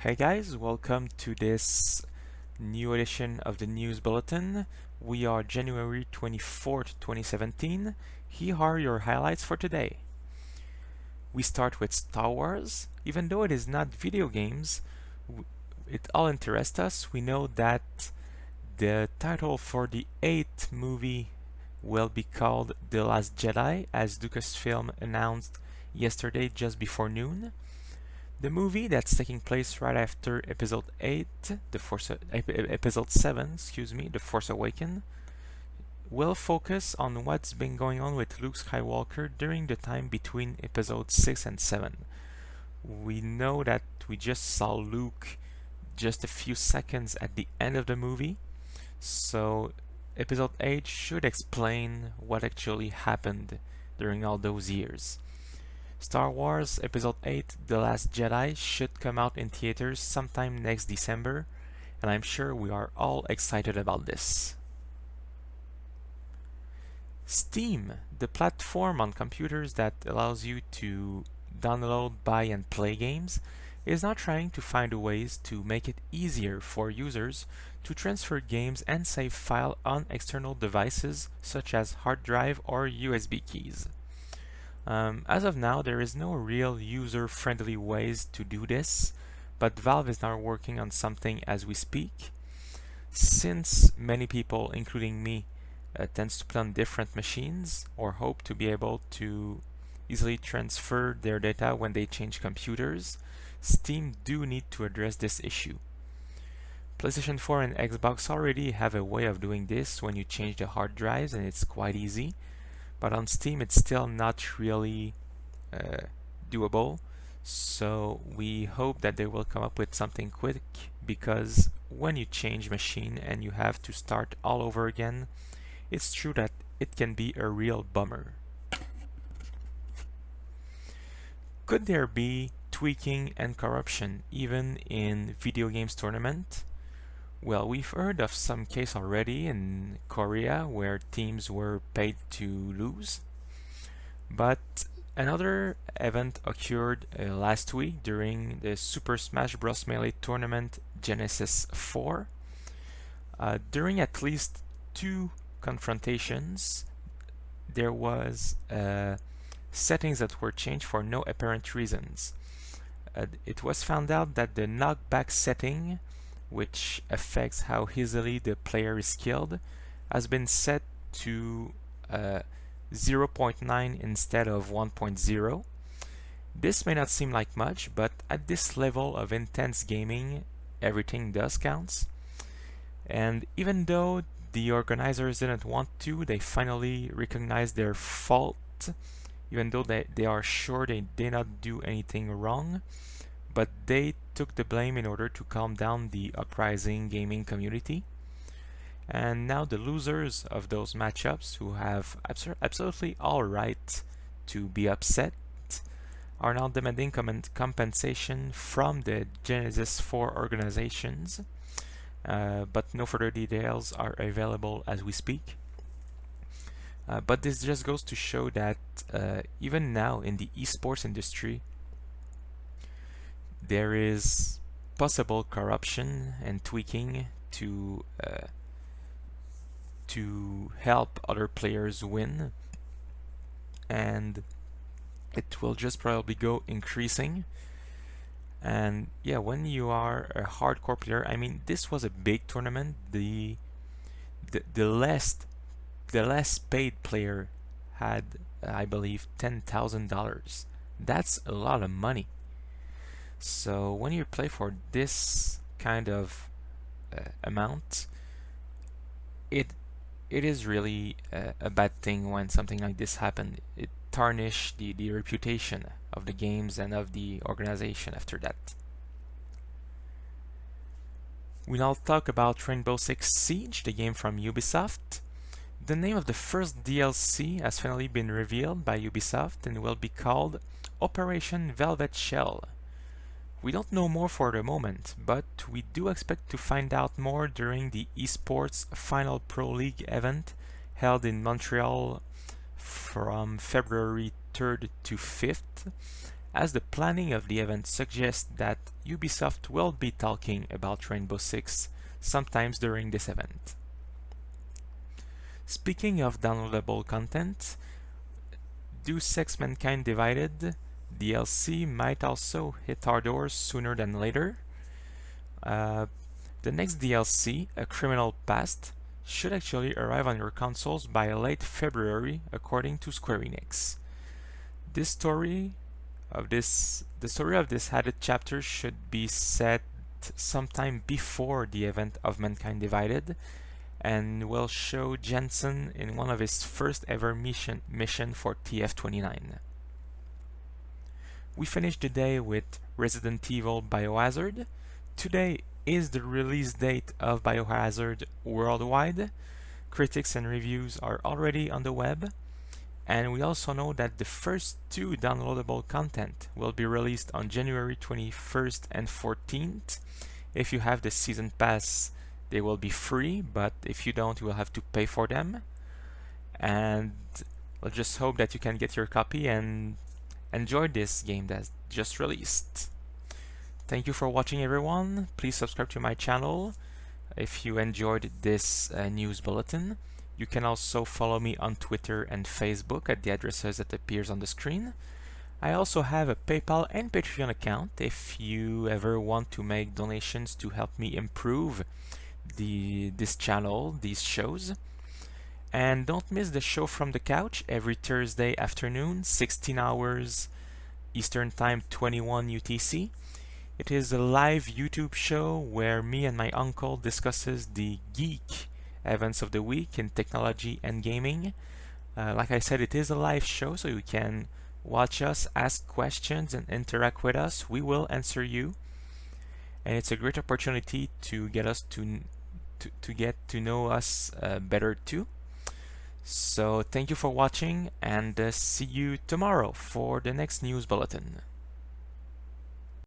Hey guys, welcome to this new edition of the News Bulletin. We are January 24th, 2017. Here are your highlights for today. We start with Star Wars. Even though it is not video games, it all interests us. We know that the title for the 8th movie will be called The Last Jedi, as Lucasfilm announced yesterday just before noon. The movie that's taking place right after Episode 8, Episode 7, The Force Awakens, will focus on what's been going on with Luke Skywalker during the time between Episode 6 and 7. We know that we just saw Luke just a few seconds at the end of the movie, so Episode 8 should explain what actually happened during all those years. Star Wars Episode 8 The Last Jedi should come out in theaters sometime next December, and I'm sure we are all excited about this. Steam, the platform on computers that allows you to download, buy, and play games, is now trying to find ways to make it easier for users to transfer games and save files on external devices such as hard drive or USB keys. As of now, there is no real user-friendly ways to do this, but Valve is now working on something as we speak. Since many people, including me, tends to play on different machines or hope to be able to easily transfer their data when they change computers, Steam do need to address this issue. PlayStation 4 and Xbox already have a way of doing this when you change the hard drives, and it's quite easy. But on Steam it's still not really doable, so we hope that they will come up with something quick, because when you change machine and you have to start all over again, it's true that it can be a real bummer. Could there be tweaking and corruption even in video games tournament? Well, we've heard of some case already in Korea where teams were paid to lose, but another event occurred last week during the Super Smash Bros. Melee tournament Genesis 4. During at least 2 confrontations, there was settings that were changed for no apparent reasons. It was found out that the knockback setting, which affects how easily the player is killed, has been set to 0.9 instead of 1.0. This may not seem like much, but at this level of intense gaming, everything does count. And even though the organizers didn't want to, they finally recognized their fault, even though they are sure they did not do anything wrong. But they took the blame in order to calm down the uprising gaming community. And now the losers of those matchups, who have absolutely all right to be upset, are now demanding compensation from the Genesis 4 organizations, but no further details are available as we speak. But this just goes to show that even now in the esports industry, there is possible corruption and tweaking to help other players win, and it will just probably go increasing. And yeah, when you are a hardcore player, I mean, this was a big tournament. The less paid player had, I believe, $10,000. That's a lot of money. So when you play for this kind of amount, it is really a bad thing when something like this happens. It tarnishes the reputation of the games and of the organization after that. We now talk about Rainbow Six Siege, the game from Ubisoft. The name of the first DLC has finally been revealed by Ubisoft and will be called Operation Velvet Shell. We don't know more for the moment, but we do expect to find out more during the esports Final Pro League event held in Montreal from February 3rd to 5th, as the planning of the event suggests that Ubisoft will be talking about Rainbow Six sometimes during this event. Speaking of downloadable content, Deus Ex Mankind Divided DLC might also hit our doors sooner than later. The next DLC, A Criminal Past, should actually arrive on your consoles by late February, according to Square Enix. The story of this added chapter should be set sometime before the event of Mankind Divided, and will show Jensen in one of his first ever mission for TF-29. We finished the day with Resident Evil Biohazard. Today is the release date of Biohazard worldwide. Critics and reviews are already on the web, and we also know that the first 2 downloadable content will be released on January 21st and 14th. If you have the season pass, they will be free, but if you don't, you will have to pay for them. And let's just hope that you can get your copy and enjoy this game that's just released. Thank you for watching, everyone. Please subscribe to my channel if you enjoyed this news bulletin. You can also follow me on Twitter and Facebook at the addresses that appears on the screen. I also have a PayPal and Patreon account if you ever want to make donations to help me improve this channel, these shows. And don't miss the show from the couch every Thursday afternoon, 16 hours Eastern Time, 21 UTC. It is a live YouTube show where me and my uncle discusses the geek events of the week in technology and gaming. Like I said, it is a live show, so you can watch us, ask questions, and interact with us. We will answer you, and it's a great opportunity to get us to get to know us better too. So thank you for watching, and see you tomorrow for the next news bulletin.